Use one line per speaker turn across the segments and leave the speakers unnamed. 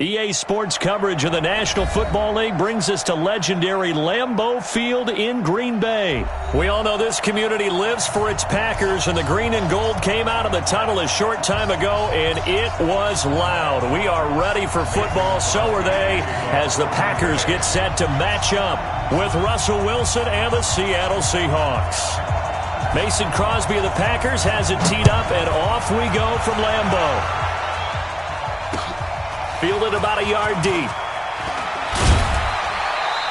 EA Sports coverage of the National Football League brings us to legendary Lambeau Field in Green Bay. We all know this community lives for its Packers, and the green and gold came out of the tunnel a short time ago, and it was loud. We are ready for football, so are they, as the Packers get set to match up with Russell Wilson and the Seattle Seahawks. Mason Crosby of the Packers has it teed up, and off we go from Lambeau. Fielded about a yard deep.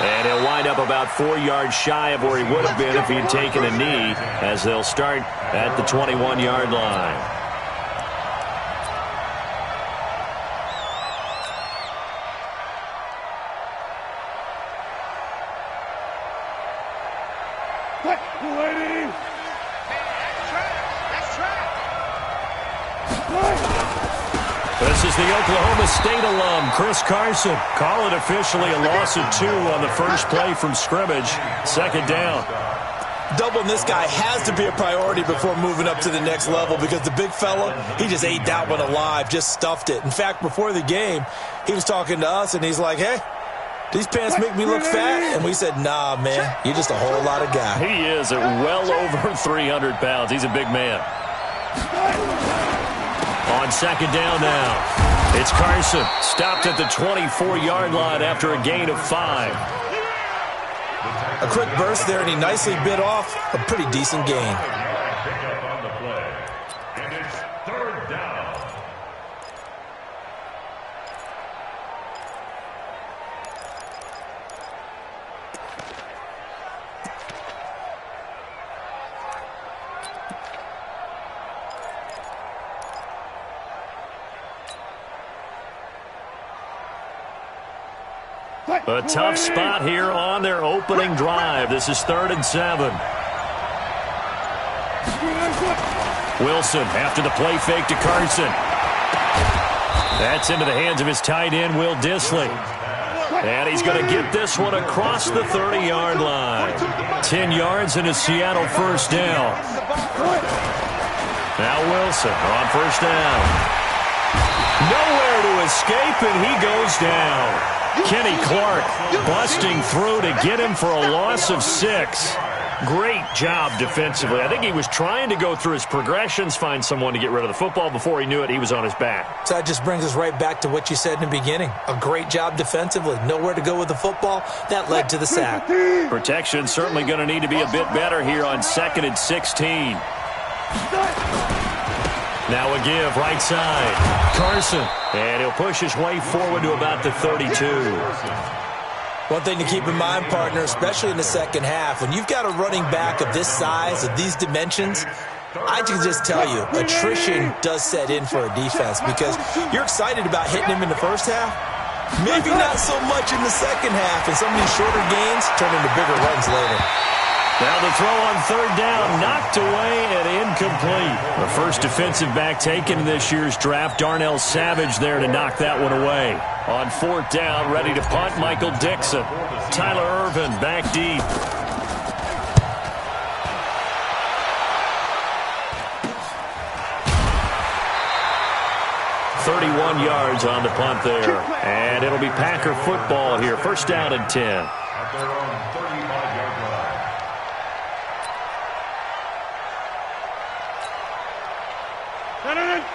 And he'll wind up about 4 yards shy of where he would have been if he had taken a knee, as they'll start at the 21-yard line. This is the Oklahoma State alum, Chris Carson. Call it officially a loss of 2 on the first play from scrimmage. Second down.
Doubling this guy has to be a priority before moving up to the next level, because the big fella, he just ate that one alive, just stuffed it. In fact, before the game, he was talking to us, and he's like, hey, these pants make me look fat? And we said, nah, man, you're just a whole lot of guy.
He is at well over 300 pounds. He's a big man. On second down now, it's Carson. Stopped at the 24-yard line after a gain of 5.
A quick burst there, and he nicely bit off a pretty decent gain.
A tough spot here on their opening drive. This is 3rd and 7. Wilson after the play fake to Carson. That's into the hands of his tight end, Will Dissly. And he's going to get this one across the 30-yard line. 10 yards and a Seattle first down. Now Wilson on first down. Nowhere to escape, and he goes down. Kenny Clark busting through to get him for a loss of 6. Great job defensively. I think he was trying to go through his progressions, find someone to get rid of the football. Before he knew it, he was on his back.
So that just brings us right back to what you said in the beginning. A great job defensively. Nowhere to go with the football. That led to the sack.
Protection certainly going to need to be a bit better here on 2nd and 16. Now a give, right side. Carson. And he'll push his way forward to about the 32.
One thing to keep in mind, partner, especially in the second half, when you've got a running back of this size, of these dimensions, I can just tell you, attrition does set in for a defense, because you're excited about hitting him in the first half. Maybe not so much in the second half, and some of these shorter gains turn into bigger runs later.
Now the throw on 3rd down, knocked away and incomplete. The first defensive back taken in this year's draft, Darnell Savage, there to knock that one away. On 4th down, ready to punt, Michael Dixon. Tyler Irvin back deep. .31 yards on the punt there. And it'll be Packer football here. First down and 10.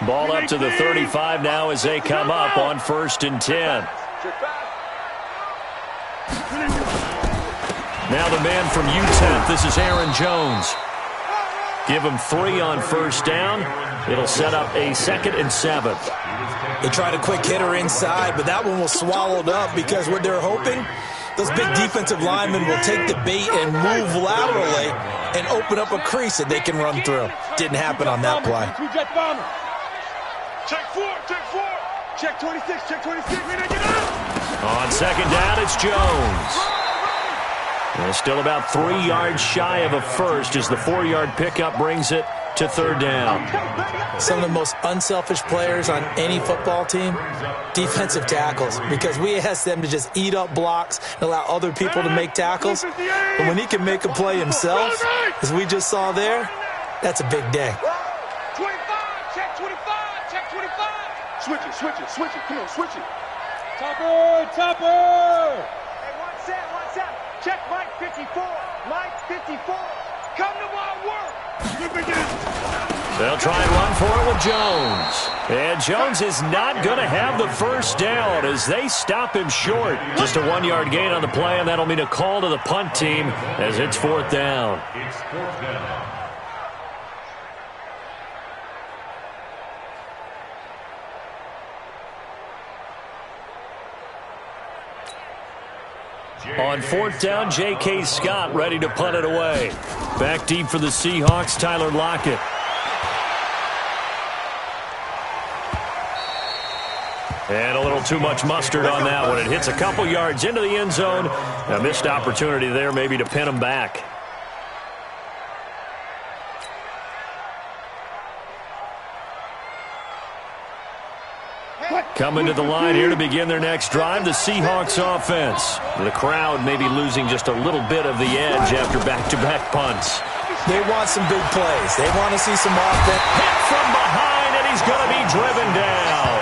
Ball up to the 35 now as they come up on 1st and 10. Now the man from UTEP, this is Aaron Jones. Give him 3 on first down. It'll set up a 2nd and 7.
They tried a quick hitter inside, but that one was swallowed up, because what they're hoping, those big defensive linemen will take the bait and move laterally and open up a crease that they can run through. Didn't happen on that play.
Check 4, check 4. Check 26, check 26.
On second down, it's Jones. And still about 3 yards shy of a first as the 4-yard pickup brings it to 3rd down.
Some of the most unselfish players on any football team, defensive tackles, because we ask them to just eat up blocks and allow other people to make tackles. But when he can make a play himself, as we just saw there, that's a big day.
25, check 25, check 25. Switch it, switch it, switch it. Come on, switch it. Topper! Hey, one set. Check Mike 54. Mike 54. Come to my work.
They'll try and run for it with Jones. And Jones is not going to have the first down as they stop him short. Just a 1-yard gain on the play, and that'll mean a call to the punt team as it's 4th down.
It's 4th down.
On 4th down, J.K. Scott ready to punt it away. Back deep for the Seahawks, Tyler Lockett. And a little too much mustard on that one. It hits a couple yards into the end zone. A missed opportunity there maybe to pin him back. Coming to the line here to begin their next drive, the Seahawks offense. The crowd maybe losing just a little bit of the edge after back-to-back punts.
They want some big plays. They want to see some offense.
Hit from behind, and he's going to be driven down.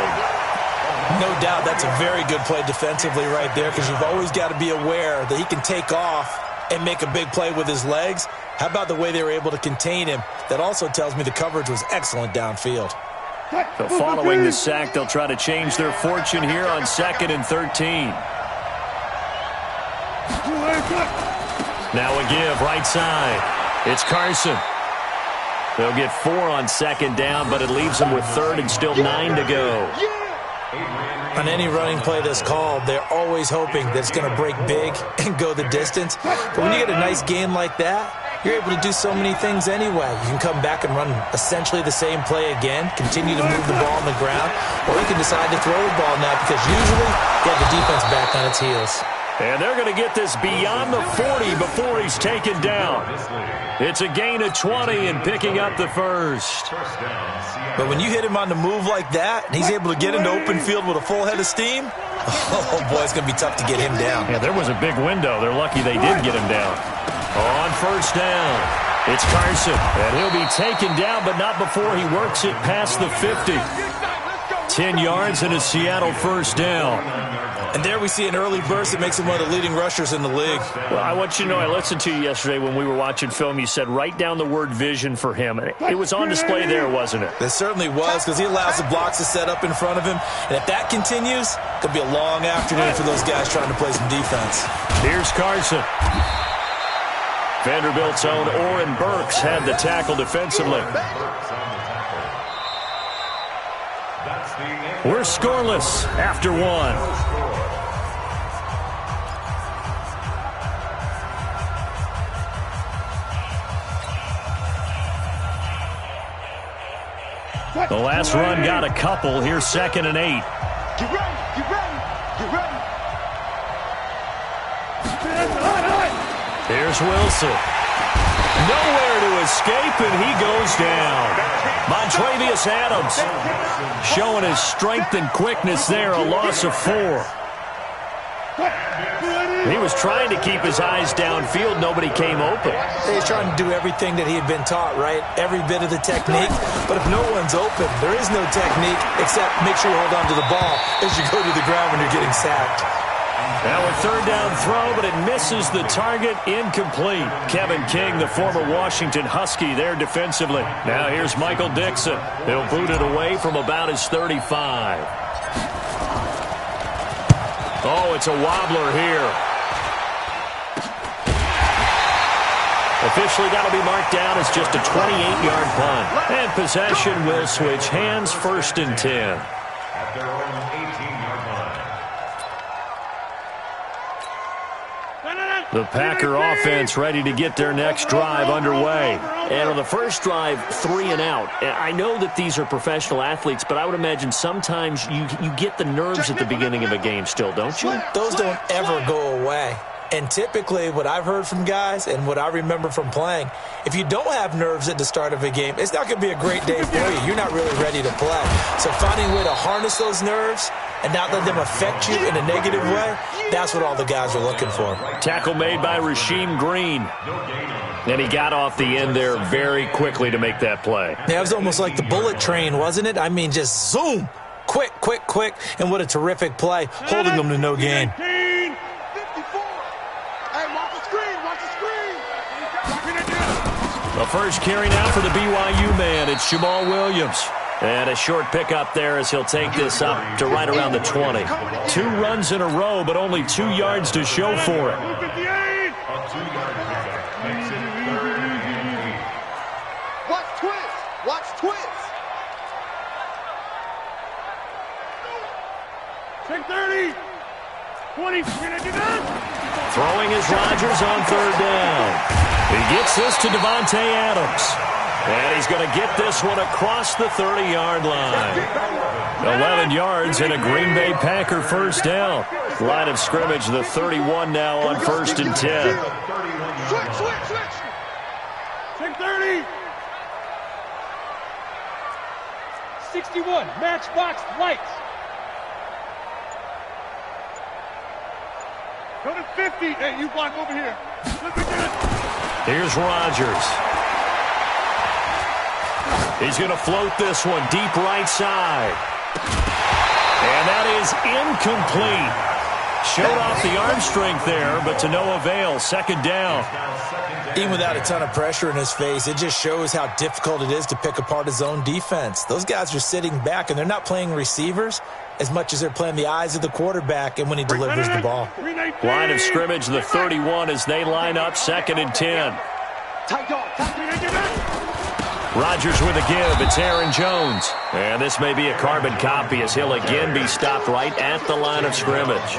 No doubt that's a very good play defensively right there because you've always got to be aware that he can take off and make a big play with his legs. How about the way they were able to contain him? That also tells me the coverage was excellent downfield.
So following the sack, they'll try to change their fortune here on 2nd and 13. Now a give, right side. It's Carson. They'll get 4 on 2nd down, but it leaves them with 3rd and still 9 to go.
On any running play that's called, they're always hoping that it's going to break big and go the distance. But when you get a nice gain like that, you're able to do so many things anyway. You can come back and run essentially the same play again, continue to move the ball on the ground, or you can decide to throw the ball now because usually you have the defense back on its heels.
And they're going to get this beyond the 40 before he's taken down. It's a gain of 20 and picking up the first.
But when you hit him on the move like that, and he's able to get into open field with a full head of steam, oh boy, it's going to be tough to get him down.
Yeah, there was a big window. They're lucky they did get him down. On 1st down, it's Carson. And he'll be taken down, but not before he works it past the 50. 10 yards and a Seattle 1st down.
And there we see an early burst that makes him one of the leading rushers in the league.
Well, I want you to know, I listened to you yesterday when we were watching film. You said write down the word vision for him. It was on display there, wasn't it?
It certainly was because he allows the blocks to set up in front of him. And if that continues, it could be a long afternoon for those guys trying to play some defense. Here's Carson.
Vanderbilt's own Oren Burks had the tackle defensively. We're scoreless after 1. The last run got a couple. Here's 2nd and 8.
Get ready, get ready, get ready.
Here's Wilson. Nowhere to escape, and he goes down. Montravius Adams showing his strength and quickness there, a loss of 4. He was trying to keep his eyes downfield. Nobody came open.
He's trying to do everything that he had been taught, right? Every bit of the technique. But if no one's open, there is no technique except make sure you hold on to the ball as you go to the ground when you're getting sacked.
Now a 3rd down throw, but it misses the target, incomplete. Kevin King, the former Washington Husky, there defensively. Now here's Michael Dixon. He'll boot it away from about his 35. Oh, it's a wobbler here. Officially, that'll be marked down as just a 28-yard punt. And possession will switch hands, 1st and 10.
At their own 18-yard line.
The Packer offense ready to get their next drive underway. And on the first drive, 3 and out. I know that these are professional athletes, but I would imagine sometimes you get the nerves at the beginning of a game still, don't you?
Those don't ever go away. And typically what I've heard from guys and what I remember from playing, if you don't have nerves at the start of a game, it's not going to be a great day for you. You're not really ready to play. So finding a way to harness those nerves and not let them affect you in a negative way, that's what all the guys are looking for.
Tackle made by Rasheem Green. And he got off the end there very quickly to make that play.
Yeah, it was almost like the bullet train, wasn't it? I mean, just zoom. Quick, quick, quick, and what a terrific play, holding them to no gain.
54. Hey, watch the screen, watch the screen.
The first carry now for the BYU man. It's Jamal Williams. And a short pickup there as he'll take this up to right around the 20. 2 runs in a row, but only 2 yards to show for it.
Watch twist, watch twist. Take 30. 20.
Throwing is Rodgers on 3rd down. He gets this to Devontae Adams. And he's going to get this one across the 30-yard line. 11 yards and a Green Bay Packer first down. Line of scrimmage, the 31 now on 1st and 10.
Switch. Take 30. 61, matchbox lights. Go to 50. Hey, you block over here.
Here's Rodgers. He's going to float this one deep right side. And that is incomplete. Showed off the arm strength there, but to no avail. 2nd down.
Even without a ton of pressure in his face, it just shows how difficult it is to pick apart his own defense. Those guys are sitting back, and they're not playing receivers as much as they're playing the eyes of the quarterback and when he delivers the ball.
Line of scrimmage, the 31 as they line up 2nd and 10.
Tight dog.
Rodgers with a give. It's Aaron Jones. And this may be a carbon copy as he'll again be stopped right at the line of scrimmage.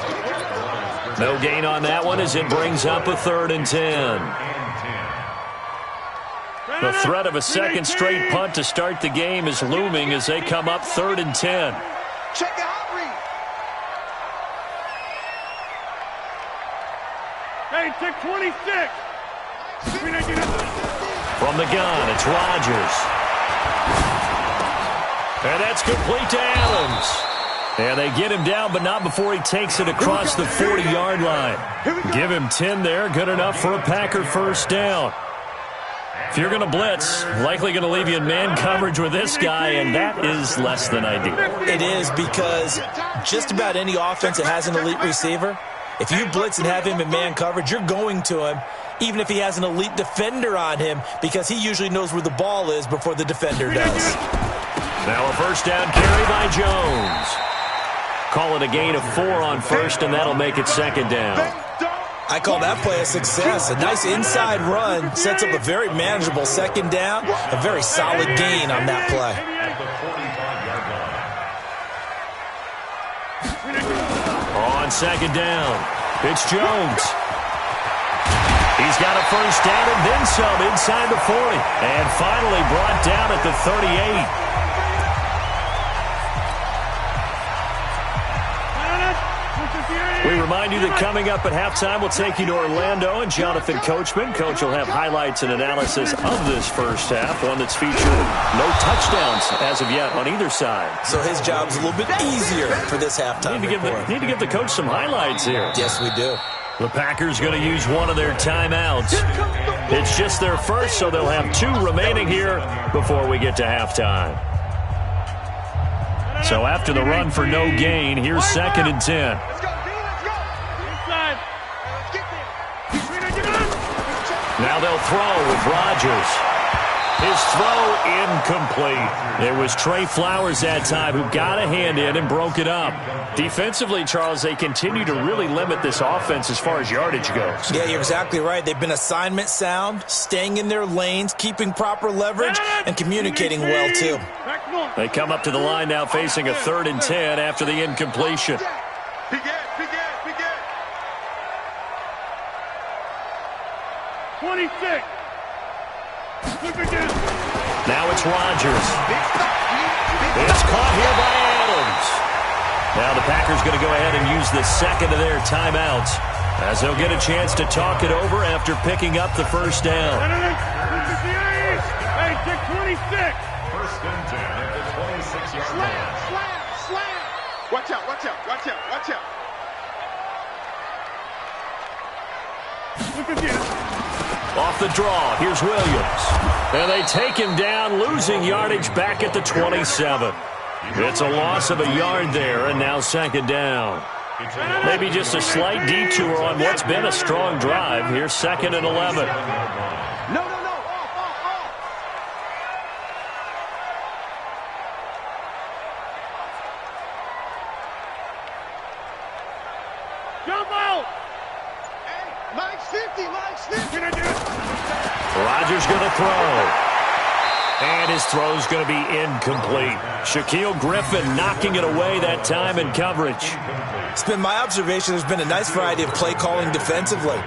No gain on that one as it brings up a 3rd and 10. The threat of a second straight punt to start the game is looming as they come up 3rd and 10.
Check the hot read. Hey, take 26.
From the gun, it's Rodgers. And that's complete to Adams. And they get him down, but not before he takes it across the 40-yard line. Give him 10 there, good enough for a Packer first down. If you're going to blitz, likely going to leave you in man coverage with this guy, and that is less than ideal.
It is because just about any offense that has an elite receiver, if you blitz and have him in man coverage, you're going to him, even if he has an elite defender on him, because he usually knows where the ball is before the defender does.
Now a first down carry by Jones. Call it a gain of 4 on 1st, and that'll make it 2nd down.
I call that play a success. A nice inside run sets up a very manageable 2nd down, a very solid gain on that play.
On 2nd down, it's Jones. He's got a first down and then some inside the 40. And finally brought down at the 38. We remind you that coming up at halftime, we'll take you to Orlando and Jonathan Coachman. Coach will have highlights and analysis of this first half, one that's featured no touchdowns as of yet on either side.
So his job's a little bit easier for this halftime report.
Need to give the coach some highlights here.
Yes, we do.
The Packers going to use one of their timeouts. It's just their first, so they'll have 2 remaining here before we get to halftime. So after the run for no gain, here's 2nd and 10. Now they'll throw with Rodgers. His throw incomplete. It was Trey Flowers that time who got a hand in and broke it up. Defensively, Charles, they continue to really limit this offense as far as yardage goes.
Yeah, you're exactly right. They've been assignment sound, staying in their lanes, keeping proper leverage, and communicating well, too.
They come up to the line now facing a 3rd and 10 after the incompletion.
26.
Now it's Rodgers. It's caught here by Adams. Now the Packers going to go ahead and use the 2nd of their timeouts as they'll get a chance to talk it over after picking up the first down.
Hey, check 26.
1st and 10 at the 26-yard line.
Slam. Watch out. Look at this.
Off the draw, here's Williams. And they take him down, losing yardage back at the 27. It's a loss of a yard there, and now second down. Maybe just a slight detour on what's been a strong drive. Here's second and 11.
No. Jump out! Hey, Mike's 50, Mike's 50.
Rodgers going to throw. And his throw's going to be incomplete. Shaquille Griffin knocking it away that time in coverage.
It's been my observation there's been a nice variety of play calling defensively.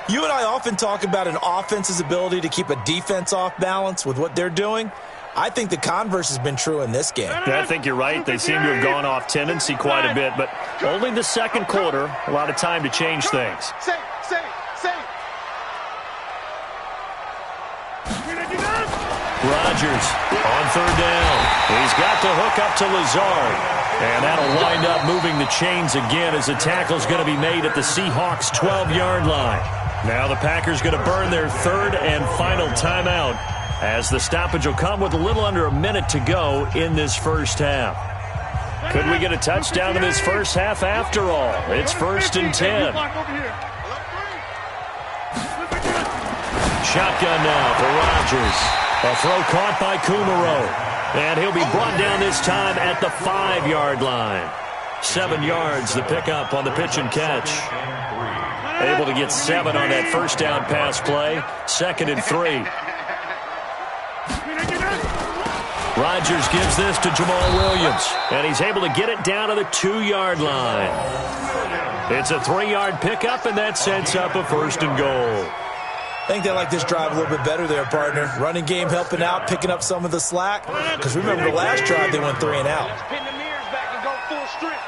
You and I often talk about an offense's ability to keep a defense off balance with what they're doing. I think the converse has been true in this game.
I think you're right. They seem to have gone off tendency quite a bit, but only the second quarter, a lot of time to change things.
Safe.
Rodgers on third down. He's got to hook up to Lazard. And that'll wind up moving the chains again as the tackle's going to be made at the Seahawks' 12-yard line. Now the Packers going to burn their third and final timeout as the stoppage will come with a little under a minute to go in this first half. Could we get a touchdown in this first half after all? It's 1st and 10. Shotgun now for Rodgers. A throw caught by Kumaro. And he'll be brought down this time at the 5-yard line. 7 yards, the pickup on the pitch and catch. Able to get 7 on that first down pass play. 2nd and 3. Rodgers gives this to Jamal Williams. And he's able to get it down to the 2-yard line. It's a 3-yard pickup, and that sets up a 1st and goal.
I think they like this drive a little bit better there, partner. Running game helping out, picking up some of the slack. Because remember, the last drive they went 3 and out.
Pin the mirrors back and go full strength.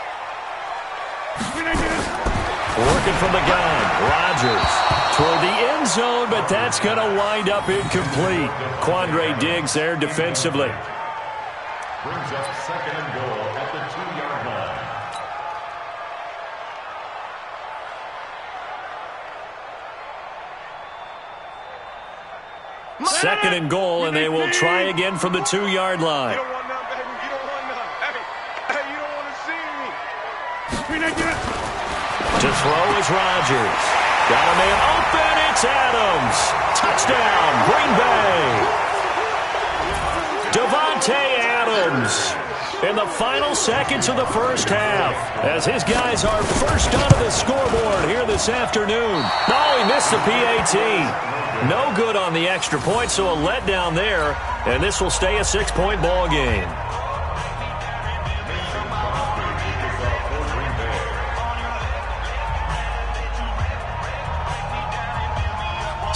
Working from the gun, Rodgers toward the end zone, but that's going to wind up incomplete. Quandre Diggs there defensively.
Brings up 2nd and goal at the 2-yard line.
Second and goal, and they will try again from the 2-yard line.
You don't want none, baby. You don't want none. Hey, you don't want to see me.
To throw is Rodgers. Got a man open. It's Adams. Touchdown, Green Bay. Devontae Adams in the final seconds of the first half as his guys are first onto the scoreboard here this afternoon. No, he missed the PAT. No good on the extra point, so a letdown there, and this will stay a 6-point ball game.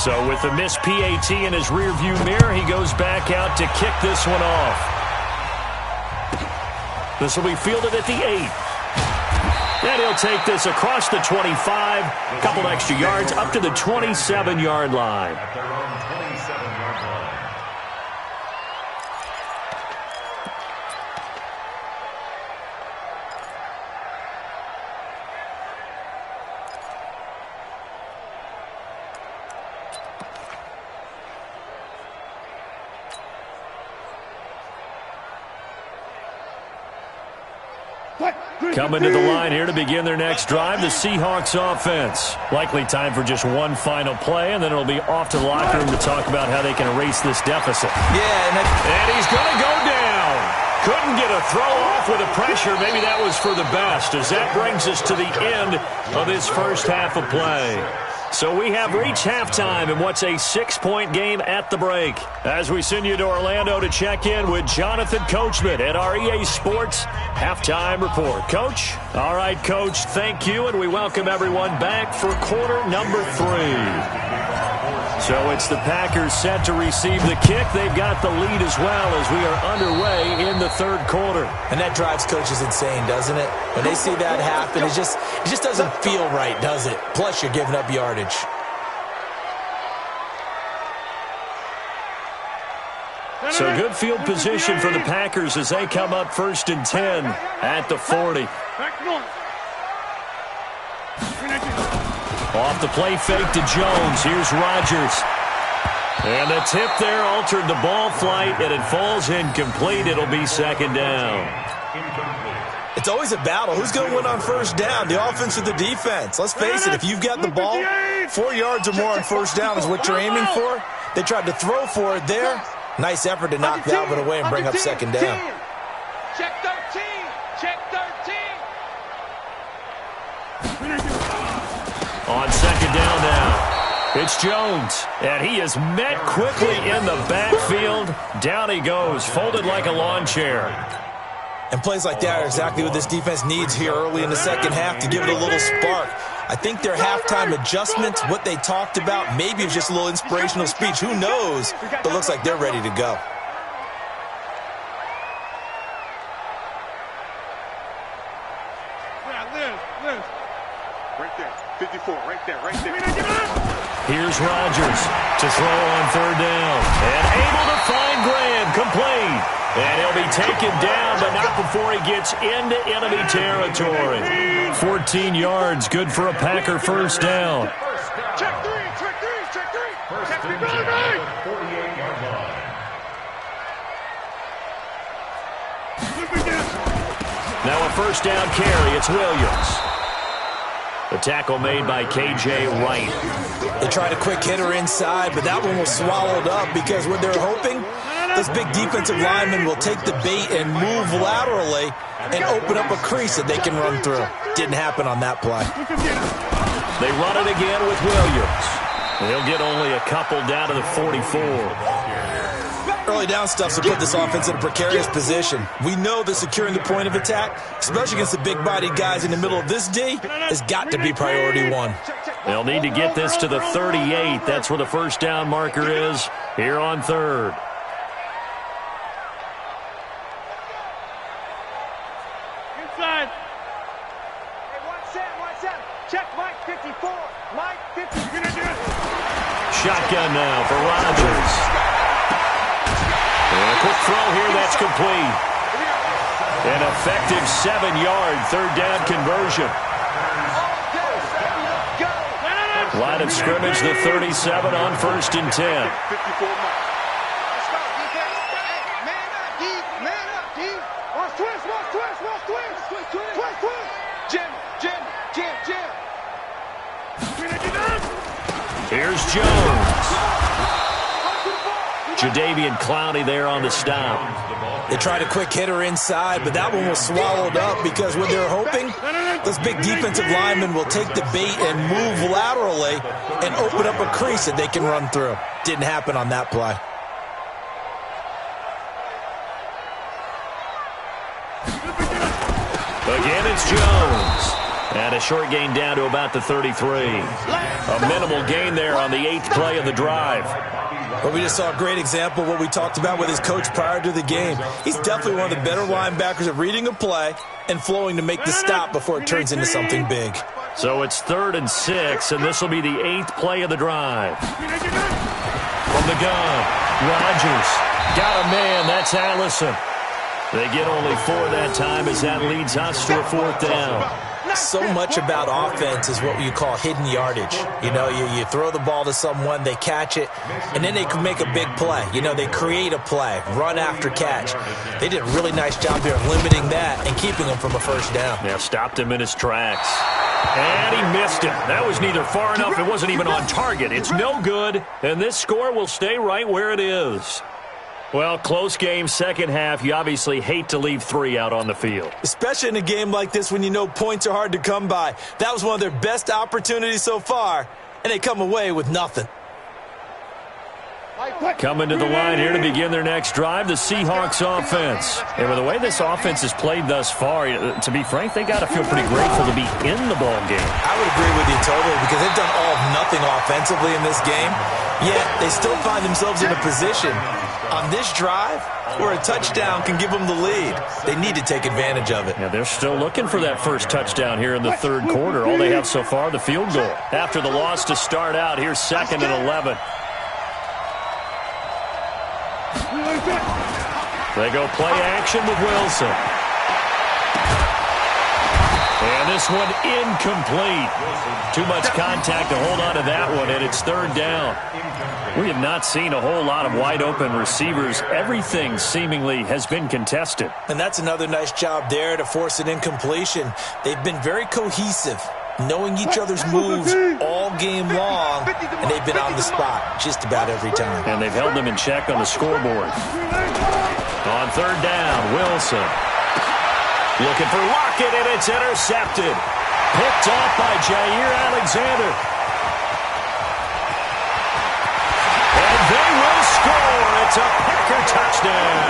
So with the missed PAT in his rearview mirror, he goes back out to kick this one off. This will be fielded at the 8. And he'll take this across the 25, a couple extra yards, up to the 27-yard line.
At their own 27-yard line.
Coming to the line here to begin their next drive, the Seahawks offense. Likely time for just one final play, and then it'll be off to the locker room to talk about how they can erase this deficit.
Yeah,
and he's going to go down. Couldn't get a throw off with the pressure. Maybe that was for the best, as that brings us to the end of this first half of play. So we have reached halftime in what's a 6-point game at the break. As we send you to Orlando to check in with Jonathan Coachman at our EA Sports Halftime Report. Coach? All right, Coach, thank you, and we welcome everyone back for quarter number 3. So it's the Packers set to receive the kick. They've got the lead as well as we are underway in the third quarter.
And that drives coaches insane, doesn't it? When they see that happen, it just doesn't feel right, does it? Plus, you're giving up yardage.
So good field position for the Packers as they come up 1st and 10 at the 40. Off the play fake to Jones. Here's Rodgers. And the tip there altered the ball flight, and it falls incomplete. It'll be 2nd down.
It's always a battle. Who's going to win on first down, the offense or the defense? Let's face it, if you've got the ball, 4 yards or more on first down is what you're aiming for. They tried to throw for it there. Nice effort to knock that one away and bring up second down.
Check 13. Check 13.
On second down now. It's Jones, and he is met quickly in the backfield. Down he goes, folded like a lawn chair.
And plays like that are exactly what this defense needs here early in the second half to give it a little spark. I think their halftime adjustments, what they talked about, maybe it's just a little inspirational speech. Who knows? But it looks like they're ready to go.
Right there, 54, right there, right there.
Here's Rodgers to throw on third down. And able to find Graham, complete. And he'll be taken down, but not before he gets into enemy territory. 14 yards, good for a Packer first down.
Check three, check three, check three. Check three, go,
48-yard line.
Now a first down carry, it's Williams. The tackle made by K.J. Wright.
They tried a quick hitter inside, but that one was swallowed up because what they're hoping, this big defensive lineman will take the bait and move laterally and open up a crease that they can run through. Didn't happen on that play.
They run it again with Williams. They'll get only a couple down to the 44.
Early down stuff to put this offense in a precarious position. We know that securing the point of attack, especially against the big-bodied guys in the middle of this D, has got to be priority one.
They'll need to get this to the 38. That's where the first down marker is here on third.
Inside. Hey, one set. Check Mike 54. Mike 50.
Shotgun now for Rodgers. And a quick throw here, that's complete. An effective 7-yard third down conversion. Line of scrimmage, the 37 on 1st and 10.
54 Mike. Let's go, defense. Hey, man up, D. Man up, D. Watch twist. Jim.
Here's Jones. Jadeveon Clowney there on the stop.
They tried a quick hitter inside, but that one was swallowed up because what they're hoping, this big defensive lineman will take the bait and move laterally and open up a crease that they can run through. Didn't happen on that play.
Again, it's Jones. And a short gain down to about the 33. A minimal gain there on the 8th play of the drive.
Well, we just saw a great example of what we talked about with his coach prior to the game. He's definitely one of the better linebackers at reading a play and flowing to make the stop before it turns into something big.
So it's 3rd and 6, and this will be the 8th play of the drive. From the gun, Rodgers got a man. That's Allison. They get only 4 that time as that leads us to a 4th down.
So much about offense is what you call hidden yardage. You know, you throw the ball to someone, they catch it, and then they can make a big play. You know, they create a play, run after catch. They did a really nice job here of limiting that and keeping him from a first down.
Yeah, stopped him in his tracks. And he missed it. That was neither far enough, it wasn't even on target. It's no good, and this score will stay right where it is. Well, close game, second half. You obviously hate to leave 3 out on the field.
Especially in a game like this when you know points are hard to come by. That was one of their best opportunities so far, and they come away with nothing.
Coming to the line here to begin their next drive, the Seahawks offense. And with the way this offense has played thus far, to be frank, they got to feel pretty grateful to be in the ball game.
I would agree with you totally because they've done all of nothing offensively in this game, yet they still find themselves in a position on this drive where a touchdown can give them the lead. They need to take advantage of it.
Yeah, they're still looking for that first touchdown here in the 3rd quarter. All they have so far, the field goal. After the loss to start out, here's 2nd and 11. They go play action with Wilson. And this one incomplete. Too much contact to hold on to that one, and it's third down. We have not seen a whole lot of wide-open receivers. Everything seemingly has been contested.
And that's another nice job there to force an incompletion. They've been very cohesive, knowing each other's moves all game long, and they've been on the spot just about every time.
And they've held them in check on the scoreboard. On third down, Wilson. Looking for Lockett, and it's intercepted. Picked off by Jair Alexander. And they will score. It's a Packer touchdown.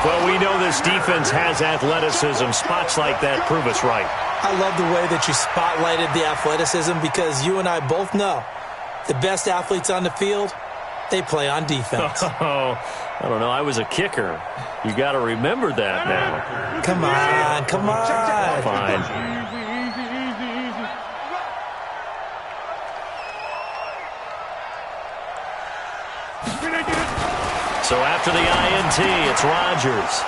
Well, we know this defense has athleticism. Spots like that prove us right.
I love the way that you spotlighted the athleticism because you and I both know the best athletes on the field, they play on defense.
Oh, I don't know. I was a kicker. You got to remember that now.
Come on, come on.
Fine. So after the INT, it's Rodgers.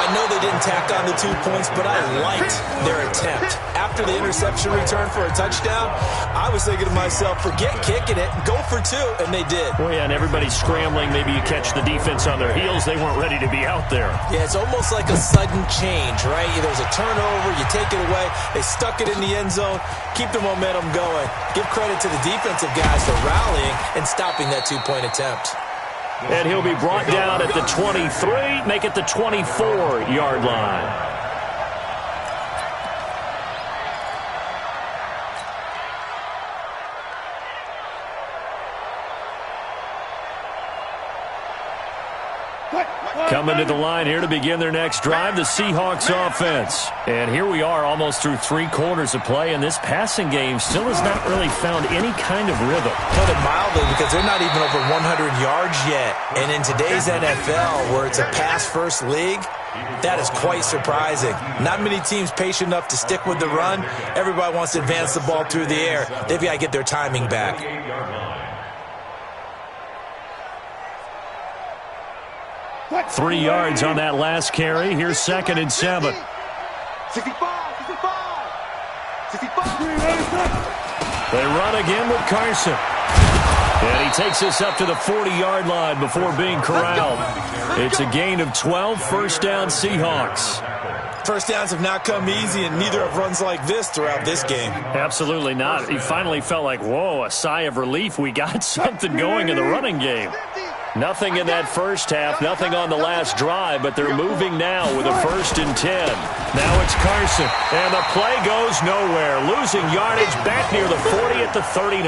I know they didn't tack on the 2 points, but I liked their attempt. After the interception return for a touchdown, I was thinking to myself, forget kicking it, go for 2, and they did.
Well, yeah, and everybody's scrambling. Maybe you catch the defense on their heels. They weren't ready to be out there.
Yeah, it's almost like a sudden change, right? There's a turnover, you take it away, they stuck it in the end zone, keep the momentum going. Give credit to the defensive guys for rallying and stopping that 2-point attempt.
And he'll be brought down at the 23, make it the 24-yard line. Coming to the line here to begin their next drive, the Seahawks offense. And here we are almost through 3 quarters of play, and this passing game still has not really found any kind of rhythm.
Put it mildly, because they're not even over 100 yards yet. And in today's NFL, where it's a pass-first league, that is quite surprising. Not many teams patient enough to stick with the run. Everybody wants to advance the ball through the air. They've got to get their timing back.
3 yards on that last carry. Here's 2nd and 7.
65, 65, 65.
They run again with Carson. And he takes us up to the 40-yard line before being corralled. It's a gain of 12, first down Seahawks.
First downs have not come easy, and neither have runs like this throughout this game.
Absolutely not. He finally felt like, whoa, a sigh of relief. We got something going in the running game. Nothing in that first half, nothing on the last drive, but they're moving now with a 1st and 10. Now it's Carson, and the play goes nowhere. Losing yardage back near the 40 at the 39.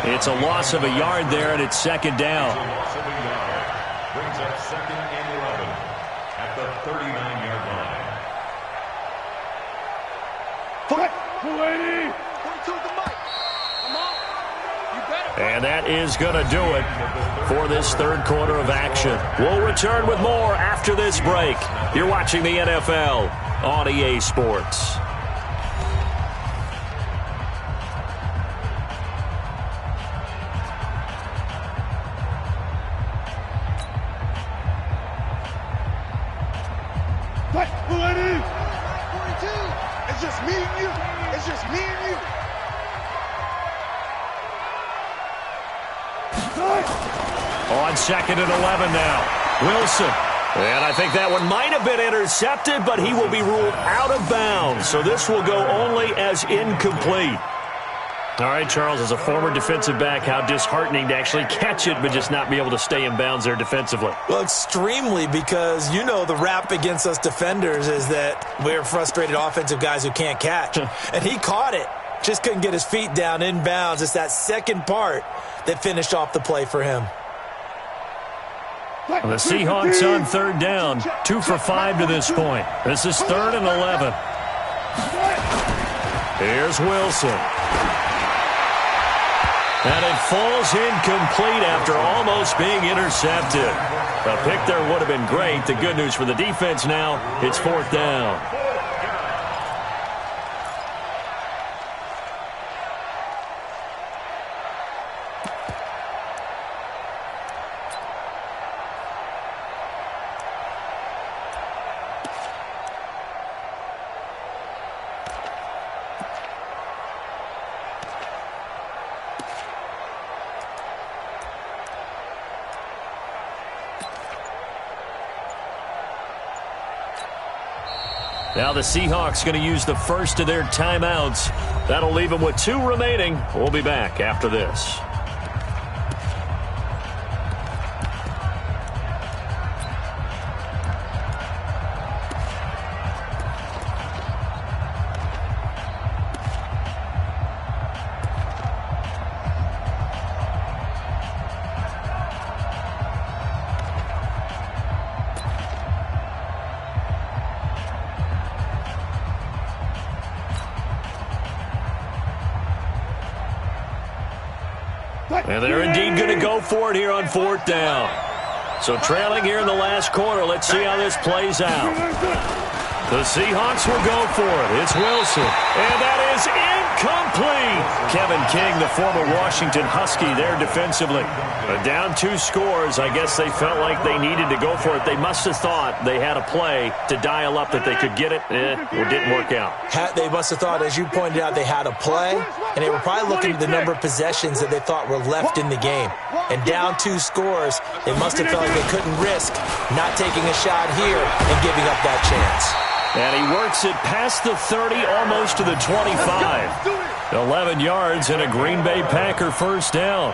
It's a loss of a yard there, and it's 2nd down.
Brings up 2nd and 11 at the 39-yard line.
42 the mic. Come on. You better.
And that is going to do it for this 3rd quarter of action. We'll return with more after this break. You're watching the NFL on EA Sports.
It's just me and you. It's just me and you.
On 2nd and 11 now. Wilson. And I think that one might have been intercepted, but he will be ruled out of bounds. So this will go only as incomplete. All right, Charles, as a former defensive back, how disheartening to actually catch it but just not be able to stay in bounds there defensively.
Well, extremely, because you know the rap against us defenders is that we're frustrated offensive guys who can't catch. And he caught it. Just couldn't get his feet down in bounds. It's that second part that finished off the play for him.
The Seahawks on 3rd down, 2 for 5 to this point. This is 3rd and 11. Here's Wilson. And it falls incomplete after almost being intercepted. A pick there would have been great. The good news for the defense now, it's 4th down. Now the Seahawks going to use the first of their timeouts. That'll leave them with 2 remaining. We'll be back after this. And they're indeed going to go for it here on 4th down. So trailing here in the last quarter. Let's see how this plays out. The Seahawks will go for it. It's Wilson. And that is incomplete. Kevin King, the former Washington Husky, there defensively. Down 2 scores. I guess they felt like they needed to go for it. They must have thought they had a play to dial up that they could get it. It didn't work out.
They must have thought, as you pointed out, they had a play. And they were probably looking at the number of possessions that they thought were left in the game. And down 2 scores, they must have felt like they couldn't risk not taking a shot here and giving up that chance.
And he works it past the 30, almost to the 25. 11 yards and a Green Bay Packer first down.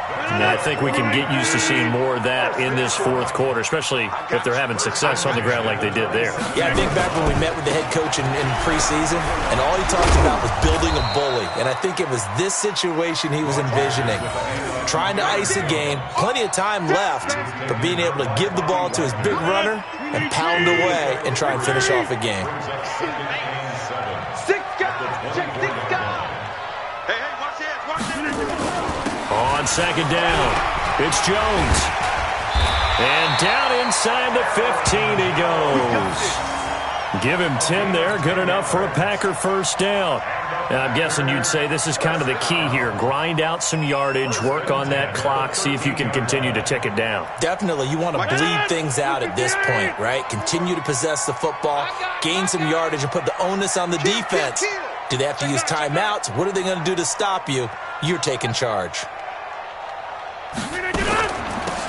And I think we can get used to seeing more of that in this 4th quarter, especially if they're having success on the ground like they did there.
Yeah, I think back when we met with the head coach in preseason, and all he talked about was building a bully. And I think it was this situation he was envisioning. Trying to ice a game, plenty of time left, but being able to give the ball to his big runner and pound away and try and finish off a game.
6 guys. Check 6 guys. Hey, watch this. Watch this.
On 2nd down, it's Jones. And down inside the 15 he goes. Give him 10 there, good enough for a Packer first down. And I'm guessing you'd say this is kind of the key here. Grind out some yardage, work on that clock, see if you can continue to tick it down.
Definitely, you want to bleed things out at this point, right? Continue to possess the football, gain some yardage, and put the onus on the defense. Do they have to use timeouts? What are they going to do to stop you? You're taking charge.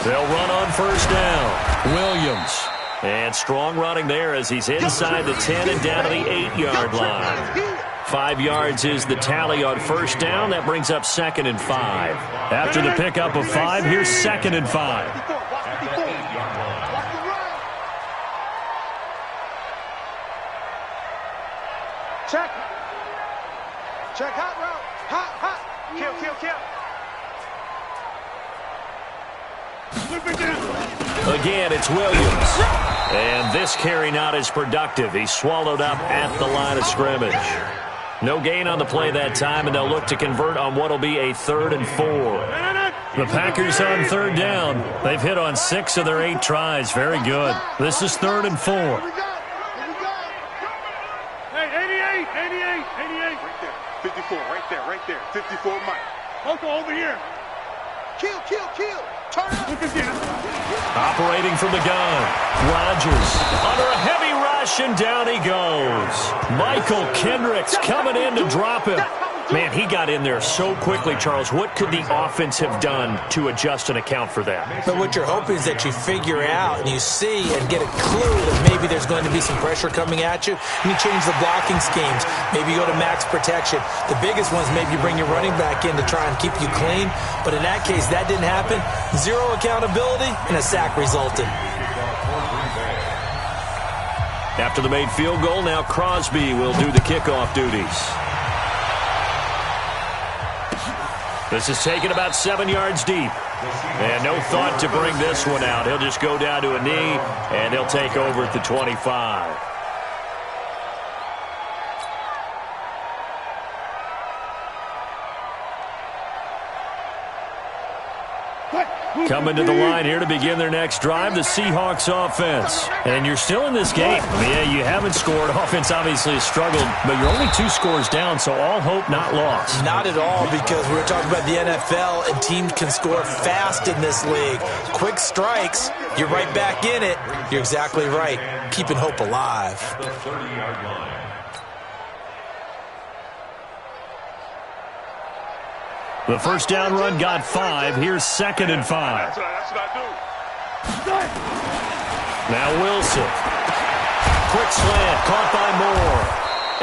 They'll run on first down. Williams. And strong running there as he's inside the 10 and down to the 8-yard line. 5 yards is the tally on first down. That brings up 2nd and 5. After the pickup of 5, here's 2nd and 5.
Check. Check hot route. Hot. Kill.
Again, it's Williams. And this carry not as productive. He's swallowed up at the line of scrimmage. No gain on the play that time, and they'll look to convert on what will be a 3rd and 4. The Packers on 3rd down. They've hit on 6 of their 8 tries. Very good. This is 3rd and 4.
Hey, 88. 54, right there. 54, Mike. Uncle, over here. Kill. Turn up.
Operating from the gun. Rodgers under a heavy rush, and down he goes. Michael Kendricks coming in to drop him. Man, he got in there so quickly, Charles. What could the offense have done to adjust and account for that?
But what you're hoping is that you figure out and you see and get a clue that maybe there's going to be some pressure coming at you, and you change the blocking schemes. Maybe you go to max protection. The biggest ones, maybe you bring your running back in to try and keep you clean. But in that case, that didn't happen. 0 accountability, and a sack resulted.
After the made field goal, now Crosby will do the kickoff duties. This is taken about 7 yards deep. And no thought to bring this one out. He'll just go down to a knee, and he'll take over at the 25. Coming to the line here to begin their next drive, the Seahawks offense. And you're still in this game. Yeah, you haven't scored. Offense obviously has struggled, but you're only 2 scores down, so all hope not lost.
Not at all, because we were talking about the NFL, and teams can score fast in this league. Quick strikes, you're right back in it. You're exactly right. Keeping hope alive.
The 30-yard line.
The first down run got 5. Here's 2nd and 5.
That's what I do.
Now Wilson. quick slant, caught by Moore.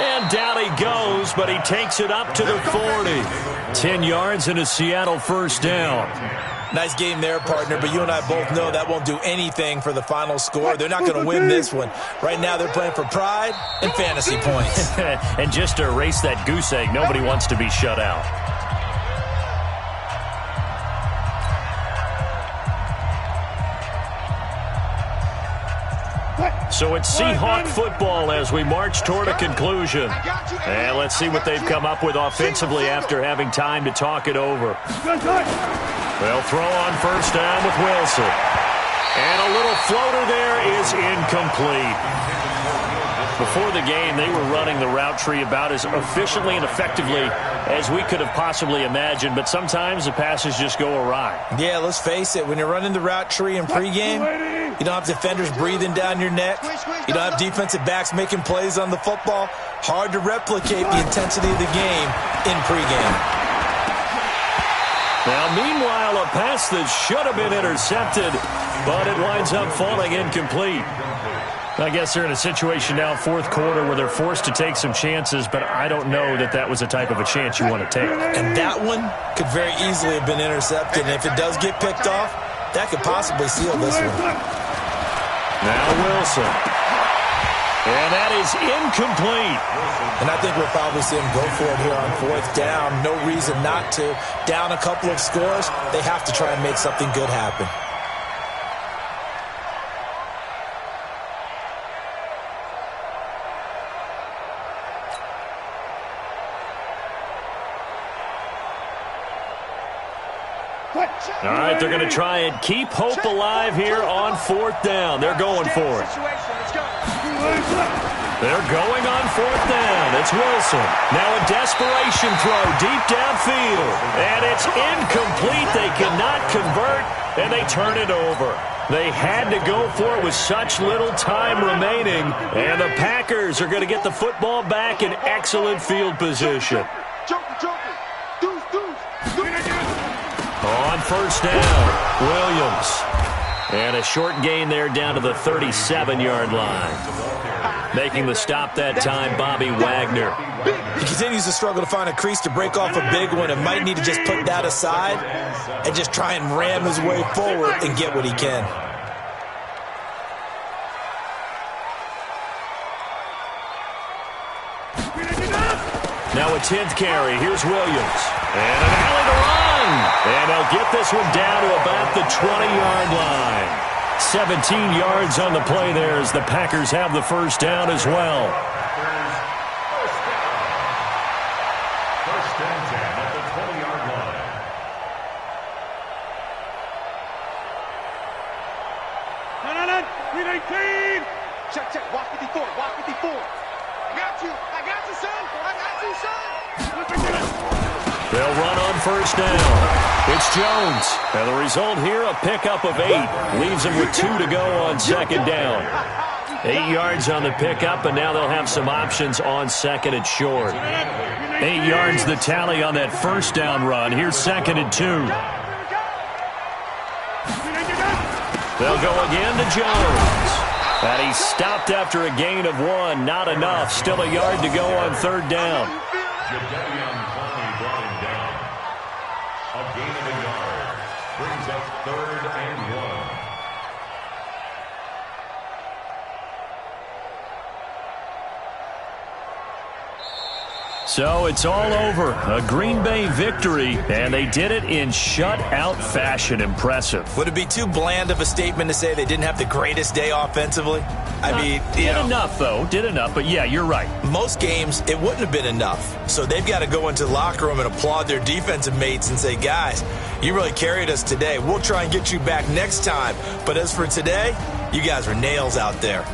And down he goes, but he takes it up to the 40. 10 yards and a Seattle first down.
Nice game there, partner, but you and I both know that won't do anything for the final score. They're not going to win this one. Right now they're playing for pride and fantasy points.
And just to erase that goose egg, nobody wants to be shut out. So it's Seahawk football as we march toward a conclusion. And let's see what they've come up with offensively after having time to talk it over. They'll throw on first down with Wilson. And a little floater there is incomplete. Before the game, they were running the route tree about as efficiently and effectively as we could have possibly imagined, but sometimes the passes just go awry.
Yeah, let's face it. When you're running the route tree in pregame, you don't have defenders breathing down your neck. You don't have defensive backs making plays on the football. Hard to replicate the intensity of the game in pregame.
Now, meanwhile, a pass that should have been intercepted, but it winds up falling incomplete. I guess they're in a situation now, fourth quarter, where they're forced to take some chances, but I don't know that that was a type of a chance you want to take.
And that one could very easily have been intercepted, and if it does get picked off, that could possibly seal this one.
Now Wilson. And that is incomplete.
And I think we'll probably see him go for it here on fourth down. No reason not to. Down a couple of scores, they have to try and make something good happen.
All right, they're going to try and keep hope alive here on fourth down. They're going for it. They're going on fourth down. It's Wilson. Now a desperation throw deep downfield. And it's incomplete. They cannot convert, and they turn it over. They had to go for it with such little time remaining. And the Packers are going to get the football back in excellent field position. On first down, Williams. And a short gain there down to the 37-yard line. Making the stop that time, Bobby Wagner.
He continues to struggle to find a crease to break off a big one and might need to just put that aside and just try and ram his way forward and get what he can.
Now a 10th carry. Here's Williams. And an alley to run. And they'll get this one down to about the 20-yard line. 17 yards on the play there as the Packers have the first down as well.
First and 10 at the 20-yard line.
No. 319. Check. Walk 54. Walk 54. I got you, son.
They'll run on first down. It's Jones. And the result here, a pickup of 8. Leaves them with 2 to go on second down. 8 yards on the pickup, and now they'll have some options on second and short. 8 yards the tally on that first down run. Here's second and 2. They'll go again to Jones. And he stopped after a gain of 1. Not enough. Still a yard to go on third down.
A gain of a yard brings up 3rd and 1.
So it's all over. A Green Bay victory, and they did it in shutout fashion. Impressive.
Would it be too bland of a statement to say they didn't have the greatest day offensively?
Did enough, though. Did enough, but yeah, you're right.
Most games, it wouldn't have been enough. So they've got to go into the locker room and applaud their defensive mates and say, guys, you really carried us today. We'll try and get you back next time. But as for today, you guys were nails out there.